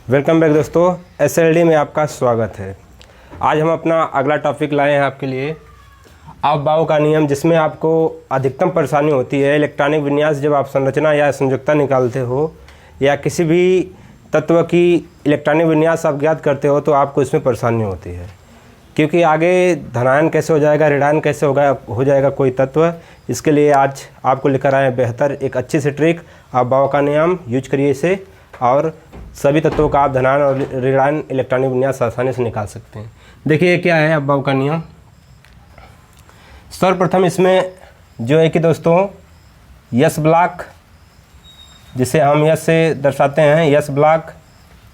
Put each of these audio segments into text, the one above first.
Welcome back दोस्तों, SLD में आपका स्वागत है। आज हम अपना अगला टॉपिक लाए हैं आपके लिए अवबाव का नियम, जिसमें आपको अधिकतम परेशानी होती है इलेक्ट्रॉनिक विन्यास। जब आप संरचना या संयुक्ता निकालते हो या किसी भी तत्व की इलेक्ट्रॉनिक विन्यास आप ज्ञात करते हो तो आपको इसमें परेशानी होती है, क्योंकि आगे धनायन कैसे हो जाएगा, ऋणायन कैसे हो जाएगा कोई तत्व। इसके लिए आज आपको लेकर आए बेहतर एक अच्छी सी ट्रिक अवबाव का नियम। यूज करिए इसे और सभी तत्वों का आप धनायन और ऋणायन इलेक्ट्रॉनिक विन्यास आसानी से निकाल सकते हैं। देखिए क्या है अवबाव का नियम। सर्वप्रथम इसमें जो है कि दोस्तों यस ब्लॉक, जिसे हम यस से दर्शाते हैं, यस ब्लॉक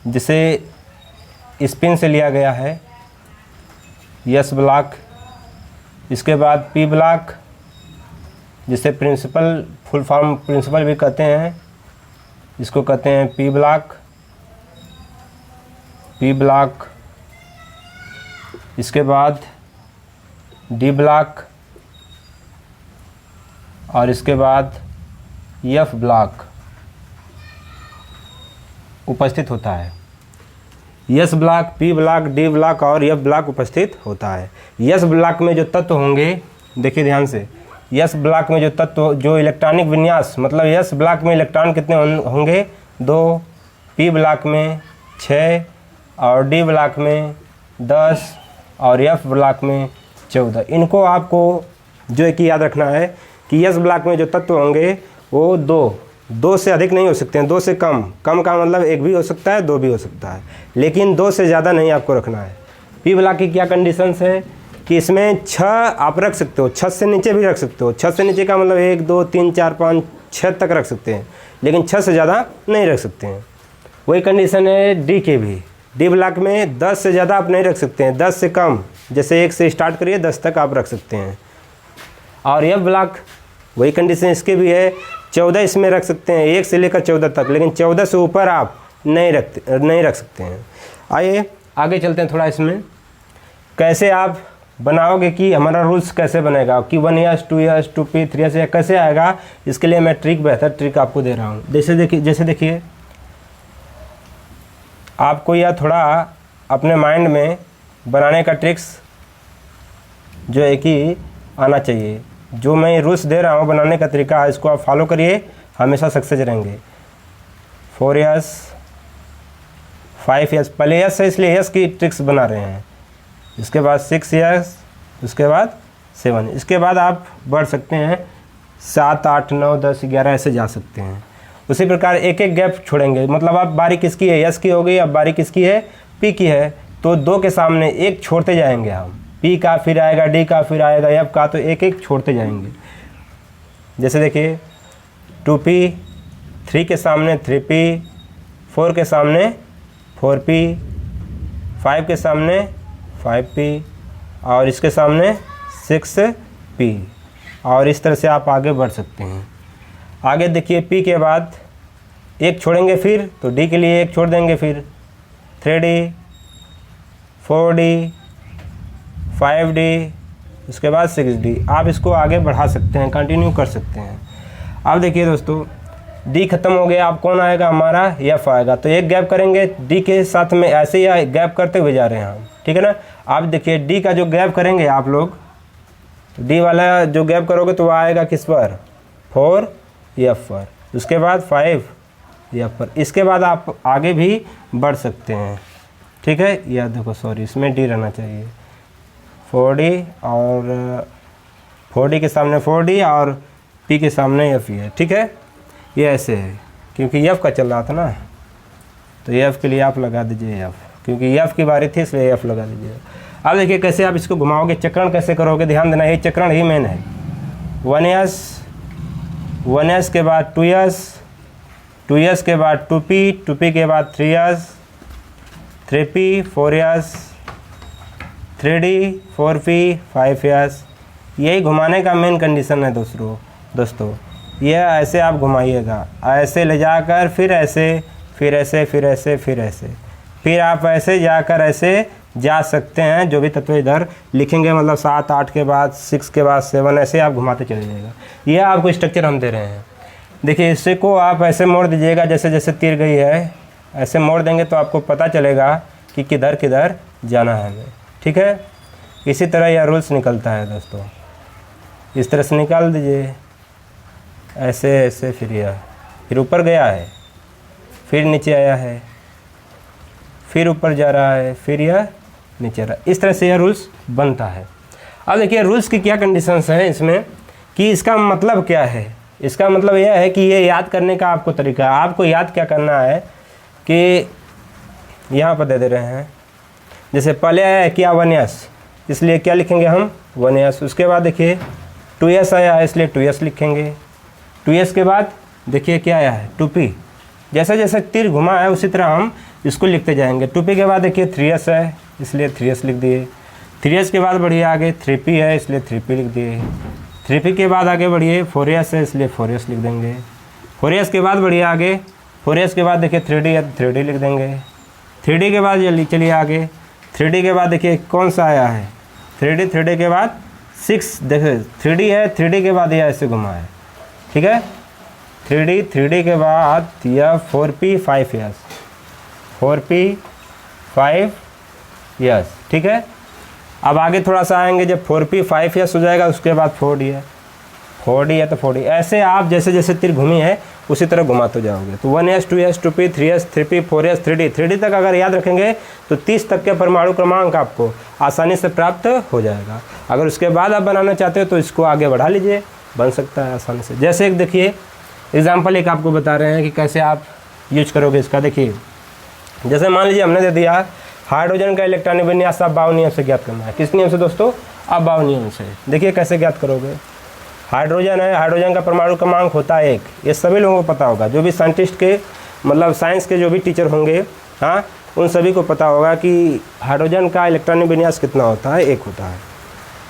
जिसे स्पिन से लिया गया है, यस ब्लॉक। इसके बाद पी ब्लॉक, जिसे प्रिंसिपल फुल फॉर्म प्रिंसिपल भी कहते हैं, इसको कहते हैं पी ब्लॉक, पी ब्लॉक। इसके बाद डी ब्लॉक और इसके बाद एफ ब्लॉक उपस्थित होता है। Yes block, P block, D block और एफ ब्लॉक उपस्थित होता है। यस ब्लॉक में जो तत्व होंगे, देखिए ध्यान से, यस ब्लॉक में जो तत्व, जो इलेक्ट्रॉनिक विन्यास, मतलब यस ब्लॉक में इलेक्ट्रॉन कितने होंगे? 2, पी ब्लॉक में 6 और डी ब्लॉक में 10 और एफ ब्लॉक में 14। इनको आपको जो है कि याद रखना है कि यस ब्लॉक में जो तत्व होंगे वो दो से अधिक नहीं हो सकते हैं, 2 से कम का मतलब 1 भी हो सकता है, 2 भी हो सकता है, लेकिन 2 से ज़्यादा नहीं आपको रखना है। पी ब्लॉक की क्या कंडीशंस है कि इसमें 6 आप रख सकते हो, 6 से नीचे भी रख सकते हो। 6 से नीचे का मतलब 1 2 3 4 5 6 तक रख सकते हैं, लेकिन 6 से ज़्यादा नहीं रख सकते हैं। वही कंडीशन है डी के भी। डी ब्लॉक में 10 से ज़्यादा आप नहीं रख सकते हैं, 10 से कम, जैसे 1 से स्टार्ट करिए 10 तक आप रख सकते हैं। और एफ ब्लॉक वही कंडीशन इसके भी है, 14 इसमें रख सकते हैं, 1 से लेकर 14 तक, लेकिन 14 से ऊपर आप नहीं रख सकते हैं। आइए आगे चलते हैं थोड़ा। इसमें कैसे आप बनाओगे कि हमारा रूल्स कैसे बनेगा कि 1S 2S 2P 3S या कैसे आएगा, इसके लिए मैं बेहतर ट्रिक आपको दे रहा हूँ। जैसे देखिए आपको यह थोड़ा अपने माइंड में बनाने का ट्रिक्स जो है कि आना चाहिए। जो मैं रूल्स दे रहा हूँ बनाने का तरीका, इसको आप फॉलो करिए, हमेशा सक्सेस रहेंगे। 4S 5S, पहले S है इसलिए S की ट्रिक्स बना रहे हैं। इसके बाद 6S, उसके बाद 7। इसके बाद आप बढ़ सकते हैं 7 8 9 10 11 ऐसे जा सकते हैं। उसी प्रकार एक एक गैप छोड़ेंगे, मतलब आप बारी किसकी है, S की हो गई, अब बारी किसकी है, P की है, तो 2 के सामने एक छोड़ते जाएंगे हम। P का फिर आएगा, D का फिर आएगा, F का, तो एक एक छोड़ते जाएंगे। जैसे देखिए 2P, 3 के सामने 3P, 4 के सामने 4P, 5 के सामने 5P और इसके सामने 6P, और इस तरह से आप आगे बढ़ सकते हैं। आगे देखिए P के बाद एक छोड़ेंगे, फिर तो D के लिए एक छोड़ देंगे, फिर 3D 4D 5D, उसके बाद 6D। आप इसको आगे बढ़ा सकते हैं, कंटिन्यू कर सकते हैं। अब देखिए दोस्तों D खत्म हो गया, अब कौन आएगा, हमारा F आएगा। तो एक गैप करेंगे D के साथ में, ऐसे ही गैप करते हुए जा रहे हैं हम, ठीक है ना। आप देखिए D का जो गैप करेंगे आप लोग, D वाला जो गैप करोगे तो वह आएगा किस पर, 4F पर, उसके बाद 5F पर। इसके बाद आप आगे भी बढ़ सकते हैं, ठीक है। या देखो सॉरी, इसमें D रहना चाहिए, 4D और 4D के सामने 4D और P के सामने F है, ठीक है। ये ऐसे है क्योंकि F का चल रहा था ना, तो F के लिए आप लगा दीजिए F, क्योंकि F की बारी थी इसलिए F लगा दीजिए। अब देखिए कैसे आप इसको घुमाओगे, चक्रण कैसे करोगे, ध्यान देना, ये चक्रण ही मेन है। 1S के बाद 2S के बाद 2P के बाद 3S 3P 4S 3D 4P 5S। यही घुमाने का मेन कंडीशन है दोस्तों। ये ऐसे आप घुमाइएगा, ऐसे ले जाकर फिर ऐसे, फिर ऐसे, फिर ऐसे, फिर ऐसे, फिर आप ऐसे जाकर ऐसे जा सकते हैं। जो भी तत्व इधर लिखेंगे, मतलब 7 8 के बाद 6 के बाद 7, ऐसे आप घुमाते चले जाइएगा। यह आपको स्ट्रक्चर हम दे रहे हैं। देखिए इससे को आप ऐसे मोड़ दीजिएगा जैसे जैसे तीर गई है, ऐसे मोड़ देंगे तो आपको पता चलेगा कि किधर किधर जाना है हमें। ठीक है, इसी तरह यह रूल्स निकलता है दोस्तों। इस तरह से निकाल दीजिए, ऐसे ऐसे, फिर ऊपर गया है, फिर नीचे आया है, फिर ऊपर जा रहा है, फिर यह नीचे रहा। इस तरह से यह रूल्स बनता है। अब देखिए रूल्स की क्या कंडीशंस हैं इसमें, कि इसका मतलब क्या है। इसका मतलब यह है कि ये याद करने का आपको तरीका है। आपको याद क्या करना है कि यहाँ पर दे दे रहे हैं, जैसे पहले आया है क्या 1s, इसलिए क्या लिखेंगे हम 1s। उसके बाद देखिए 2s आया है, इसलिए 2s लिखेंगे। 2s के बाद देखिए क्या आया है 2p। जैसे जैसे तीर घुमा है उसी तरह हम इसको लिखते जाएंगे। 2p के बाद देखिए 3s है, इसलिए 3s लिख दिए। 3s के बाद बढ़िए आगे 3p है, इसलिए 3p लिख दिए। 3p के बाद आगे बढ़िए 4s है, इसलिए 4s लिख देंगे। 4s के बाद बढ़िए आगे 4s के बाद देखिए 3d है, 3d लिख देंगे। 3d के बाद चलिए आगे 3d के बाद देखिए कौन सा आया है 3d के बाद 6, देखिए 3d है, 3d के बाद यह ऐसे घुमा है। ठीक है, 3d के बाद यह 4p 5s, 4p 5s। ठीक है, अब आगे थोड़ा सा आएंगे, जब 4p 5s हो जाएगा उसके बाद 4d है, 4d है तो 4d। ऐसे आप जैसे जैसे तीर घूमी है उसी तरह घुमाते जाओगे। तो 1s 2s 2p 3s 3p 4s 3d तक अगर याद रखेंगे तो 30 तक के परमाणु क्रमांक आपको आसानी से प्राप्त हो जाएगा। अगर उसके बाद आप बनाना चाहते हो तो इसको आगे बढ़ा लीजिए, बन सकता है आसानी से। जैसे एक देखिए एग्जाम्पल एक आपको बता रहे हैं कि कैसे आप यूज करोगे इसका। देखिए जैसे मान लीजिए हमने दे दिया हाइड्रोजन का इलेक्ट्रॉनिक विन्यास अबाव नियम से ज्ञात करना है। किस नियम से दोस्तों? अबाव नियम से। देखिए कैसे ज्ञात करोगे। हाइड्रोजन है, हाइड्रोजन का परमाणु क्रमांक होता है 1। ये सभी लोगों को पता होगा, जो भी साइंटिस्ट के मतलब साइंस के जो भी टीचर होंगे, हाँ, उन सभी को पता होगा कि हाइड्रोजन का इलेक्ट्रॉनिक विन्यास कितना होता है, 1 होता है।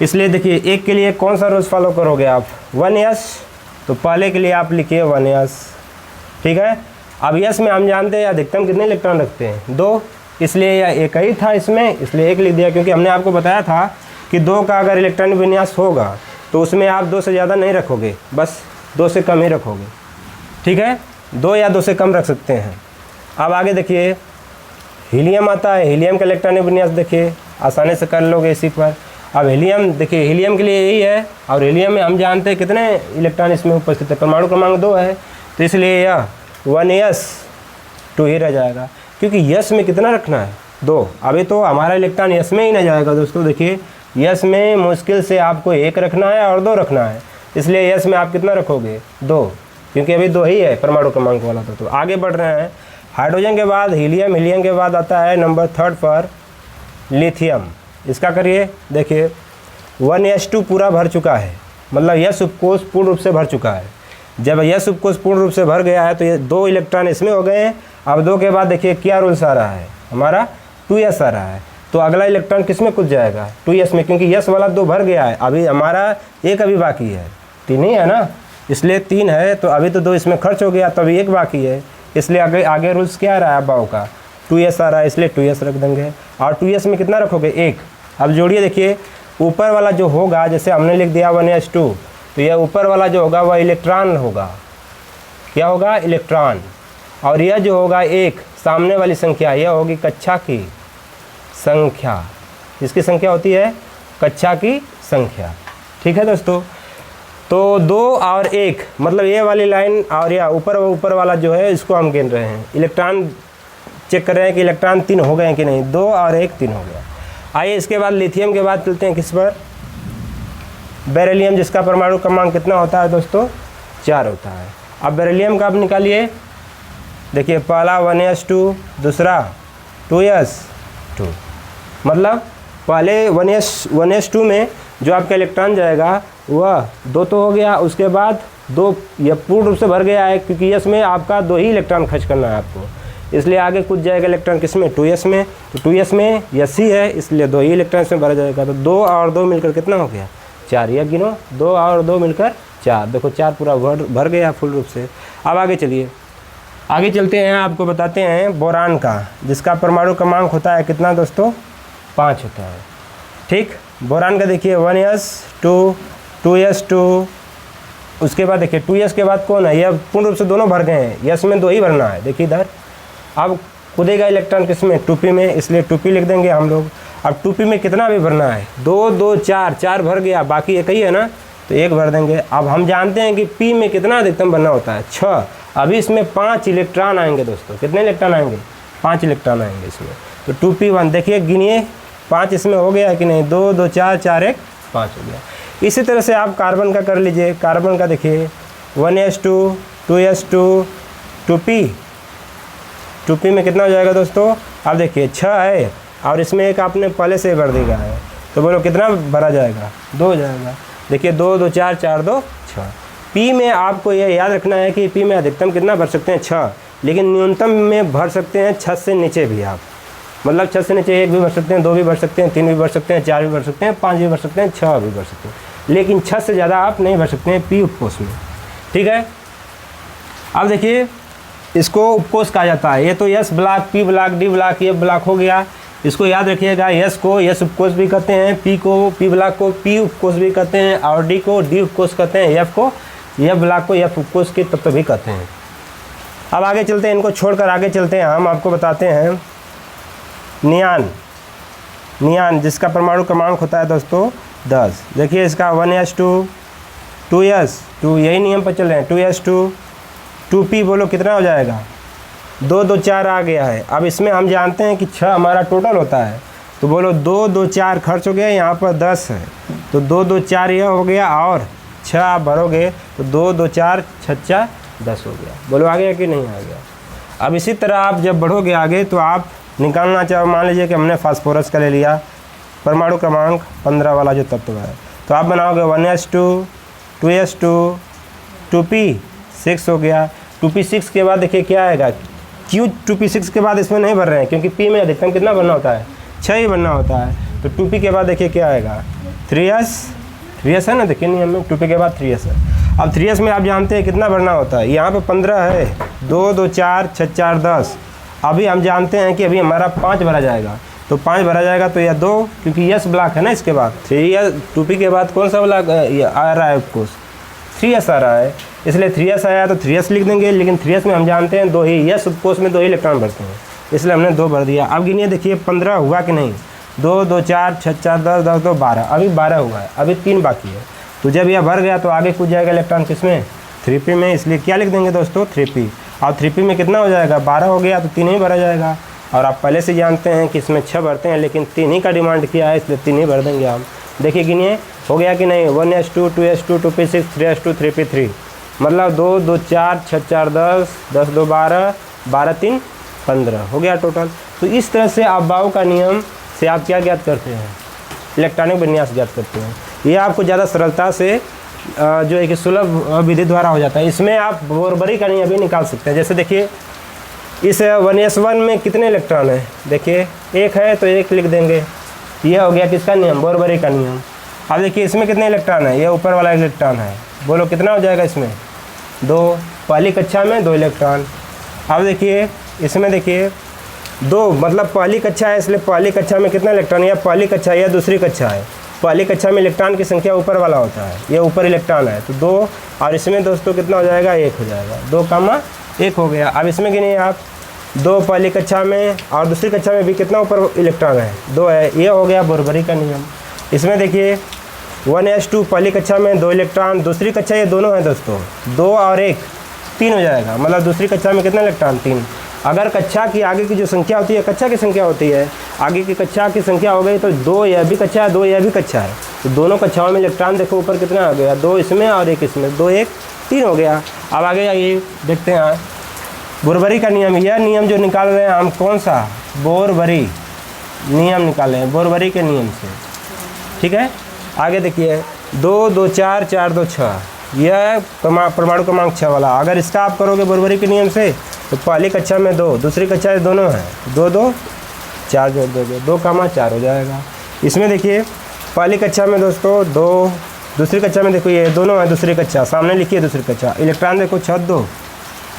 इसलिए देखिए 1 के लिए कौन सा रूल्स फॉलो करोगे आप? 1s, तो पहले के लिए आप लिखिए 1s। ठीक है, अब यस में हम जानते हैं अधिकतम कितने इलेक्ट्रॉन रखते हैं? 2, इसलिए यह 1 ही था इसमें, इसलिए 1 लिख दिया। क्योंकि हमने आपको बताया था कि 2 का अगर इलेक्ट्रॉनिक विन्यास होगा तो उसमें आप 2 से ज़्यादा नहीं रखोगे, बस 2 से कम ही रखोगे। ठीक है, 2 या 2 से कम रख सकते हैं। अब आगे देखिए हीलियम आता है। हीलियम का इलेक्ट्रॉनिक विन्यास देखिए आसानी से कर लोगे इसी पर। अब हीलियम देखिए, हीलियम के लिए यही है, और हीलियम में हम जानते हैं कितने इलेक्ट्रॉन इसमें उपस्थित है, परमाणु क्रमांक 2 है, तो इसलिए यह 1s 2 ही रह जाएगा। क्योंकि यस में कितना रखना है? 2। अभी तो हमारा इलेक्ट्रॉन यस में ही ना जाएगा दोस्तों। देखिए यस में मुश्किल से आपको 1 रखना है और 2 रखना है, इसलिए यस में आप कितना रखोगे? 2, क्योंकि अभी 2 ही है परमाणु क्रमांक वाला। तो आगे बढ़ रहे हैं। हाइड्रोजन के बाद हीलियम, हीलियम के बाद आता है नंबर 3 पर लिथियम। इसका करिए, देखिए 1s2 पूरा भर चुका है, मतलब यस उपकोष पूर्ण रूप से भर चुका है। जब यस उपकोष पूर्ण रूप से भर गया है तो ये 2 इलेक्ट्रॉन इसमें हो गए हैं। अब 2 के बाद देखिए क्या रूल्स आ रहा है हमारा? 2s आ रहा है। तो अगला इलेक्ट्रॉन किस में कूद जाएगा? 2s में, क्योंकि यस वाला 2 भर गया है। अभी हमारा 1 अभी बाकी है, 3 ही है ना, इसलिए 3 है, तो अभी तो 2 इसमें खर्च हो गया, तो अभी 1 बाकी है, इसलिए आगे रूल्स क्या आ रहा है अबाव का? 2s आ रहा है, इसलिए 2s रख देंगे। और 2s में कितना रखोगे? 1। अब जोड़िए, देखिए ऊपर वाला जो होगा, जैसे हमने लिख दिया 1s2, तो यह ऊपर वाला जो होगा वह इलेक्ट्रॉन होगा। क्या होगा? इलेक्ट्रॉन। और यह जो होगा 1, सामने वाली संख्या, यह होगी कक्षा की संख्या। इसकी संख्या होती है कक्षा की संख्या। ठीक है दोस्तों, तो 2 और 1 मतलब ये वाली लाइन और या ऊपर वाला जो है इसको हम गिन रहे हैं। इलेक्ट्रॉन चेक कर रहे हैं कि इलेक्ट्रॉन 3 हो गए हैं कि नहीं। 2 और 1 3 हो गया। आइए इसके बाद लिथियम के बाद चलते हैं किस पर? बेरिलियम, जिसका परमाणु क्रमांक कितना होता है दोस्तों? 4 होता है। अब बेरिलियम का आप निकालिए। देखिए पहला 1s2, दूसरा 2s2, मतलब पहले 1s2 में जो आपका इलेक्ट्रॉन जाएगा वह 2 तो हो गया, उसके बाद 2 यह पूर्ण रूप से भर गया है, क्योंकि यस में आपका 2 ही इलेक्ट्रॉन खर्च करना है आपको, इसलिए आगे कूद जाएगा इलेक्ट्रॉन किस में? 2s में। तो 2s में यस ही है, इसलिए 2 ही इलेक्ट्रॉन इसमें भरा जाएगा। तो 2 और 2 मिलकर कितना हो गया? 4। यह गिनो, 2 और 2 मिलकर 4। देखो 4 पूरा भर गया फुल रूप से। अब आगे चलिए, आगे चलते हैं, आपको बताते हैं बोरान का, जिसका परमाणु क्रमांक होता है कितना दोस्तों? 5 होता है। ठीक, बोरान का देखिए 1s2 2s2, उसके बाद देखिए 2s के बाद कौन है? यह पूर्ण रूप से दोनों भर गए हैं, यस में 2 ही भरना है। देखिए इधर अब कूदेगा इलेक्ट्रॉन किसमें, 2p में, इसलिए 2p लिख देंगे हम लोग। अब 2p में कितना भी भरना है, 2 2 4, 4 भर गया, बाकी एक ही है ना, तो 1 भर देंगे। अब हम जानते हैं कि p में कितना अधिकतम भरना होता है, 6। अभी इसमें 5 इलेक्ट्रॉन आएंगे दोस्तों, कितने इलेक्ट्रॉन आएंगे, 5 इलेक्ट्रॉन आएंगे इसमें। तो 2p1 देखिए, गिनिए 5 इसमें हो गया कि नहीं, 2 2 4 4 1 5 हो गया। इसी तरह से आप कार्बन का कर लीजिए। कार्बन का देखिए 1s2 2s2 2p में कितना हो जाएगा दोस्तों, अब देखिए 6 है और इसमें एक आपने पहले से भर दिया है, तो बोलो कितना भरा जाएगा, 2 हो जाएगा। देखिए 2 2 4 4 2 6। p में आपको यह याद रखना है कि p में अधिकतम कितना भर सकते हैं, 6, लेकिन न्यूनतम में भर सकते हैं 6 से नीचे भी आप, मतलब 6 से नीचे 1 भी भर सकते हैं, 2 भी भर सकते हैं, 3 भी भर सकते हैं, 4 भी भर सकते हैं, 5 भी भर सकते हैं, 6 भी भर सकते हैं, लेकिन 6 से ज़्यादा आप नहीं भर सकते हैं p उपकोष में। ठीक है, अब देखिए इसको उपकोष कहा जाता है। ये तो S block, P block, D block, F block हो गया, इसको याद रखिएगा। S को S उपकोष भी कहते हैं, P को P ब्लॉक को P उपकोष भी कहते हैं, और D को D उपकोष कहते हैं, F को F ब्लॉक को F उपकोष के तत्व भी कहते हैं। अब आगे चलते हैं, इनको छोड़कर आगे चलते हैं, हम आपको बताते हैं नियान जिसका परमाणु क्रमांक होता है दोस्तों 10। देखिए इसका 1s2 2s2, यही नियम पर चल रहे हैं, 2s2 2p, बोलो कितना हो जाएगा, 2 2 4 आ गया है। अब इसमें हम जानते हैं कि 6 हमारा टोटल होता है, तो बोलो 2 2 4 खर्च हो गया, यहाँ पर 10 है, तो 2 2 4 यह हो गया, और 6 आप भरोगे तो 2 2 4 6 10 हो गया। बोलो आ गया कि नहीं आ गया। अब इसी तरह आप जब बढ़ोगे आगे तो आप निकालना चाहो, मान लीजिए कि हमने फास्फोरस का ले लिया, परमाणु क्रमांक 15 वाला जो तत्व है, तो आप बनाओगे 1s2 2s2 2p 6 हो गया। 2p6 के बाद देखिए क्या आएगा, क्यों 2p6 के बाद इसमें नहीं भर रहे हैं, क्योंकि p में अधिकतम कितना भरना होता है, 6 ही भरना होता है। तो 2p के बाद देखिए क्या आएगा, 3s है ना, देखिए नियम में 2p के बाद 3s है। अब 3s में आप जानते हैं कितना भरना होता है, यहाँ पे 15 है, 2 2 4 6 4 10। अभी हम जानते हैं कि अभी हमारा 5 भरा जाएगा, तो 5 भरा जाएगा तो यह 2, क्योंकि S ब्लॉक है ना, इसके बाद 3s 2p के बाद कौन सा ब्लॉक आ रहा है उपकोष, 3s आ रहा है, इसलिए 3s आया तो 3s लिख देंगे। लेकिन 3s में हम जानते हैं 2 ही, S उपकोष में 2 ही इलेक्ट्रॉन भरते हैं, इसलिए हमने 2 भर दिया। अब गिनिए देखिए 15 हुआ कि नहीं, 2 2 4 6 4 10 10 2 12, अभी 12 हुआ है, अभी 3 बाकी है। तो जब यह भर गया तो आगे कूद जाएगा इलेक्ट्रॉन किसमें, 3p में, इसलिए क्या लिख देंगे दोस्तों 3p। और 3p में कितना हो जाएगा, 12 हो गया, तो 3 ही भरा जाएगा। और आप पहले से जानते हैं कि इसमें 6 भरते हैं, लेकिन 3 ही का डिमांड किया है, इसलिए 3 ही भर देंगे हम। देखिए गिनिए हो गया कि नहीं, 1s2 2s2 2p6 3s2 3p3, मतलब 2 2 4 6 4 10 10 2 12 12 3 15 हो गया टोटल। तो इस तरह से अफबाउ का नियम से आप क्या ज्ञात करते हैं, इलेक्ट्रॉनिक विन्यास ज्ञात करते हैं। ये आपको ज़्यादा सरलता से जो है कि सुलभ विधि द्वारा हो जाता है। इसमें आप बोरबरी का नियम भी निकाल सकते हैं। जैसे देखिए इस 1s1 में कितने इलेक्ट्रॉन है, देखिए 1 है तो 1 लिख देंगे, यह हो गया किसका नियम, बोरबरी का नियम। अब देखिए इसमें कितने इलेक्ट्रॉन है, ये ऊपर वाला इलेक्ट्रॉन है, बोलो कितना हो जाएगा इसमें, 2, पहली कक्षा में 2 इलेक्ट्रॉन। अब देखिए इसमें देखिए 2, मतलब पहली कक्षा है, इसलिए पहली कक्षा में कितना इलेक्ट्रॉन, या पहली कक्षा या दूसरी कक्षा है, पहली कक्षा में इलेक्ट्रॉन की संख्या ऊपर वाला होता है, ये ऊपर इलेक्ट्रॉन है, तो 2, और इसमें दोस्तों कितना हो जाएगा, 1 हो जाएगा, 2 कामा 1 हो गया। अब इसमें गिनिए आप, 2 पहली कक्षा में और दूसरी कक्षा में भी कितना ऊपर इलेक्ट्रॉन है, 2 है, ये हो गया बोरबरी का नियम। इसमें देखिए 1s2 पहली कक्षा में 2 इलेक्ट्रॉन, दूसरी कक्षा ये दोनों हैं दोस्तों, 2 और 1 3 हो जाएगा, मतलब दूसरी कक्षा में कितना इलेक्ट्रॉन, 3। अगर कक्षा की आगे की जो संख्या होती है, कक्षा की संख्या होती है, आगे की कक्षा की संख्या हो गई तो 2 यह भी कक्षा है, 2 यह भी कक्षा है, तो दोनों कक्षाओं में इलेक्ट्रॉन देखो ऊपर कितना हो गया, 2 इसमें और 1 इसमें, 2 1 3 हो गया। अब आगे आइए देखते हैं बोरबरी का नियम। यह नियम जो निकाल रहे हैं हम, कौन सा, बोरबरी नियम निकाले हैं, बोरबरी के नियम से, ठीक है। आगे देखिए 2 2 4 4 2 6, यह परमाणु क्रमांक 6 वाला। अगर इसका आप करोगे बोरबरी के नियम से तो पहली कक्षा में 2, दूसरी कक्षा में दोनों हैं, 2 2 4 जोड़ दोगे, 2 कामा 4 हो जाएगा। इसमें देखिए पहली कक्षा में दोस्तों 2, दूसरी कक्षा में देखो ये दोनों हैं, दूसरी कक्षा सामने लिखिए, दूसरी कक्षा, इलेक्ट्रॉन देखो 6 2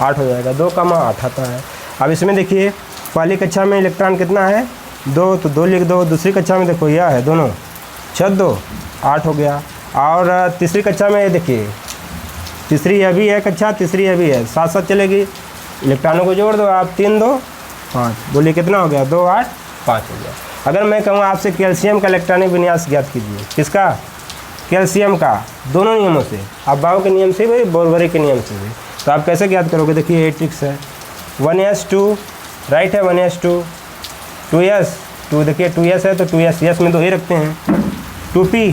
8 हो जाएगा, 2 कामा 8 आता है। अब इसमें देखिए पहली कक्षा में इलेक्ट्रॉन कितना है, 2, तो 2 लिख दो, दूसरी कक्षा में देखो यह है दोनों, 6 2 8 हो गया। और तीसरी कक्षा में ये देखिए, तीसरी यह भी है कक्षा, तीसरी यह भी है, साथ साथ चलेगी, इलेक्ट्रॉनों को जोड़ दो आप, 3 2 5, बोलिए कितना हो गया, 2 8 5 हो गया। अगर मैं कहूँ आपसे कैल्शियम का इलेक्ट्रॉनिक विन्यास ज्ञात कीजिए, किसका, कैल्शियम का, दोनों नियमों से, अबाव के नियम से भी, बोरबरी के नियम से भी, तो आप कैसे ज्ञात करोगे। देखिए ये ट्रिक्स है, 1s2 राइट है, 1s2 2s 2, देखिए 2s है तो 2s यस में 2 ही रखते हैं। 2p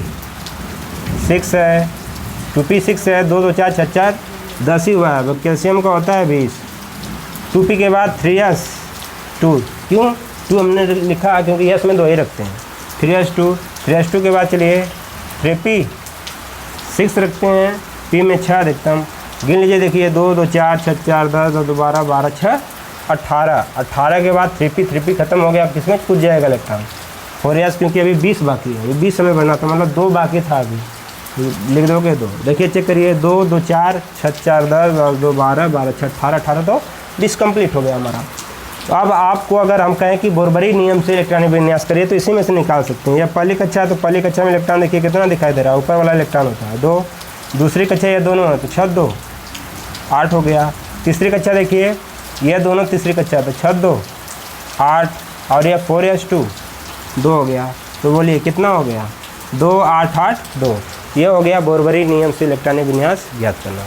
6 है, 2p 6 है, 2 2 4 6 4 10 ही हुआ है। अब कैल्शियम का होता है 20। 2p के बाद 3s 2, क्यों 2 हमने लिखा क्योंकि यस में 2 ही रखते हैं। 3s2 के बाद चलिए 3p 6 रखते हैं, p में 6 अधिकतम, गिन लीजिए, देखिए 2 2 4 6 4 10 2 12 12 6 18 के बाद 3p खत्म हो गया। अब किसमें कूद जाएगा इलेक्ट्रॉन, 4s, क्योंकि अभी 20 बाकी है, अभी 20 हमें बनना था, मतलब 2 बाकी था, अभी लिख दोगे 2। देखिए चेक करिए, 2 2 4 6 4 10 2 12 12 6 18 तो 20 कंप्लीट हो गया हमारा। तो अब आपको अगर हम कहें कि बोरबरी नियम से इलेक्ट्रॉनिक विन्यास करिए तो इसी में से निकाल सकते हैं। या पहली कक्षा है तो पहली कक्षा में इलेक्ट्रॉन देखिए कितना दिखाई दे रहा है, ऊपर वाला इलेक्ट्रॉन होता है 2, दूसरी कक्षा ये दोनों है तो 6 2 8 हो गया। तीसरी कक्षा देखिए ये दोनों तीसरी कक्षा तो 6 2 8, और ये 4s2 2 हो गया। तो बोलिए कितना हो गया, 2 8 8 2, ये हो गया बोरबरी नियम से इलेक्ट्रॉनिक विन्यास ज्ञात करना।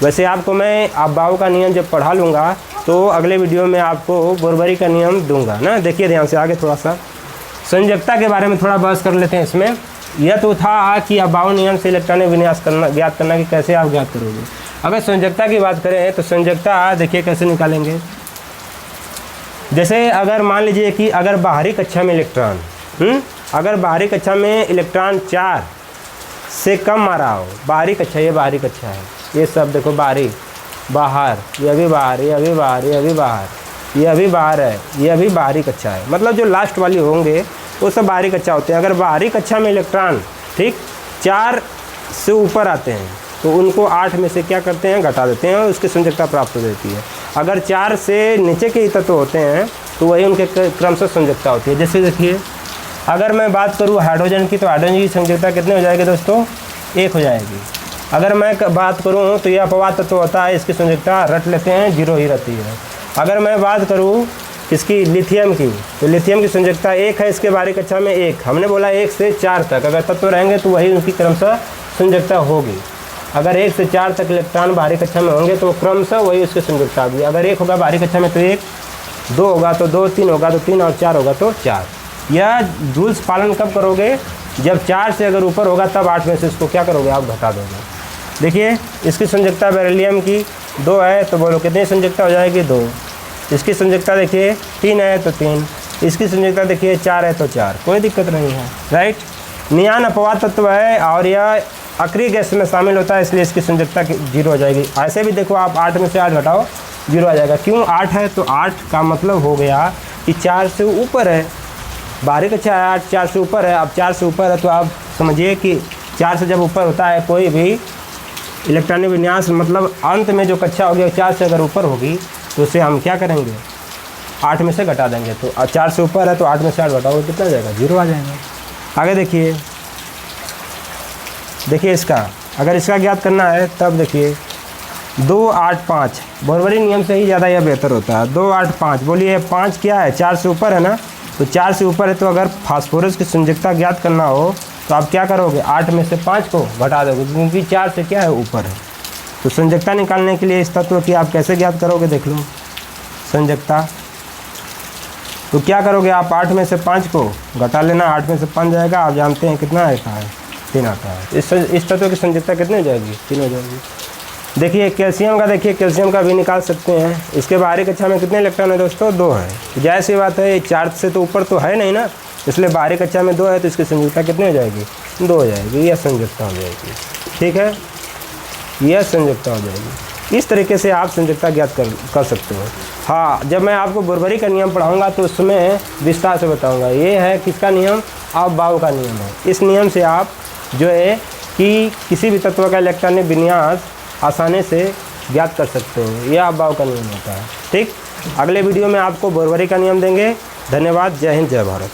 वैसे आपको मैं अबाव का नियम जब पढ़ा लूँगा तो अगले वीडियो में आपको बोरबरी का नियम दूंगा ना। देखिए ध्यान से आगे थोड़ा सा संयोजकता के बारे में थोड़ा बहस कर लेते हैं। इसमें यह तो था कि अबाव नियम से इलेक्ट्रॉनिक विन्यास करना ज्ञात करना कि कैसे आप ज्ञात करोगे। अगर संयोजकता की बात करें तो संयोजकता देखिए कैसे निकालेंगे। जैसे अगर मान लीजिए कि अगर बाहरी कक्षा में इलेक्ट्रॉन अगर बाहरी कक्षा में इलेक्ट्रॉन 4 से कम आ रहा हो, बाहरी कक्षा, ये बाहरी कक्षा है, ये सब देखो बाहरी बाहर, ये अभी बाहर, ये अभी बाहर, ये अभी बाहर, ये अभी बाहर है, ये अभी बाहरी कक्षा है, मतलब जो लास्ट वाली होंगे वो सब बाहरी कक्षा होते हैं। अगर बाहरी कक्षा में इलेक्ट्रॉन ठीक 4 से ऊपर आते हैं तो उनको 8 में से क्या करते हैं, घटा देते हैं और उसकी संयोजकता प्राप्त हो जाती है। अगर 4 से नीचे के तत्व होते हैं तो वही उनके क्रमशः संयोजकता होती है। जैसे देखिए अगर मैं बात करूँ हाइड्रोजन की तो हाइड्रोजन की संयोजकता कितनी हो जाएगी दोस्तों, 1 हो जाएगी। अगर मैं बात करूं तो यह अपवाद तत्व होता है, इसकी संयोजकता रट लेते हैं 0 ही रहती है। अगर मैं बात करूं इसकी लिथियम की तो लिथियम की संयोजकता 1 है, इसके बाहरी कक्षा में 1, हमने बोला 1 से 4 तक अगर तत्व रहेंगे तो वही उनकी क्रमशः संयोजकता होगी। अगर 1 से 4 तक इलेक्ट्रॉन बाहरी कक्षा में होंगे तो क्रमशः वही उसकी संयोजकता होगी। अगर 1 होगा बाहरी कक्षा में तो 1, 2 होगा तो 2, 3 होगा तो 3 और 4 होगा तो 4। यह रूल्स पालन कब करोगे, जब 4 से अगर ऊपर होगा तब 8 में से इसको क्या करोगे, आप घटा दोगे। देखिए इसकी संयोजकता बेरिलियम की 2 है तो बोलो कितनी संयोजकता हो जाएगी, 2। इसकी संयोजकता देखिए 3 है तो 3, इसकी संयोजकता देखिए 4 है तो 4, कोई दिक्कत नहीं है, राइट। नियान अपवाद तत्व है और यह अक्रिय गैस में शामिल होता है, इसलिए इसकी संयोजकता 0 हो जाएगी। ऐसे भी देखो आप 8 में से 8 घटाओ 0 आ जाएगा। क्यों 8 है तो 8 का मतलब हो गया कि 4 से ऊपर है, बाहरी कक्षा है 8, 4 से ऊपर है। अब 4 से ऊपर है तो आप समझिए कि 4 से जब ऊपर होता है कोई भी इलेक्ट्रॉनिक विन्यास, मतलब अंत में जो कक्षा होगी 4 से अगर ऊपर होगी तो उसे हम क्या करेंगे, 8 में से घटा देंगे। तो 4 से ऊपर है तो 8 में से 8 घटाओगे कितना आ जाएगा, 0 आ जाएगा। आगे देखिए इसका अगर इसका ज्ञात करना है तब देखिए 2 8 5 बोरबरी नियम से ही ज़्यादा यह बेहतर होता है। 2 8 5 बोलिए 5 क्या है, 4 से ऊपर है ना, तो 4 से ऊपर है तो अगर फास्फोरस की संयोजकता ज्ञात करना हो तो आप क्या करोगे, 8 में से 5 को घटा दोगे क्योंकि 4 से क्या है ऊपर है। तो संयोजकता निकालने के लिए इस तत्व की आप कैसे ज्ञात करोगे, देख लो संयोजकता। तो क्या करोगे आप 8 में से 5 को घटा लेना, 8 में से 5 जाएगा, आप जानते हैं कितना आता है, 3 आता है। इस तत्व की संयोजकता कितनी हो जाएगी, 3 हो जाएगी। देखिए कैल्शियम का, देखिए कैल्शियम का भी निकाल सकते हैं। इसके बाहरी कक्षा में कितने इलेक्ट्रॉन है दोस्तों, 2 है। जाहिर सी बात है 4 से तो ऊपर तो है नहीं ना, इसलिए बाहरी कक्षा में 2 है तो इसकी संयोजकता कितनी हो जाएगी, 2 हो जाएगी। यह संयोजकता हो जाएगी, ठीक है, यह संयोजकता हो जाएगी। इस तरीके से आप संयोजकता ज्ञात कर सकते हो। हाँ, जब मैं आपको बोरबरी का नियम पढ़ाऊँगा तो उसमें विस्तार से बताऊँगा। ये है किसका नियम, अबाव का नियम है। इस नियम से आप जो है कि किसी भी तत्व का इलेक्ट्रॉनिक विन्यास आसानी से ज्ञात कर सकते हो, यह अबाव का नियम होता है, ठीक। अगले वीडियो में आपको बोरबरी का नियम देंगे। धन्यवाद, जय हिंद, जय भारत।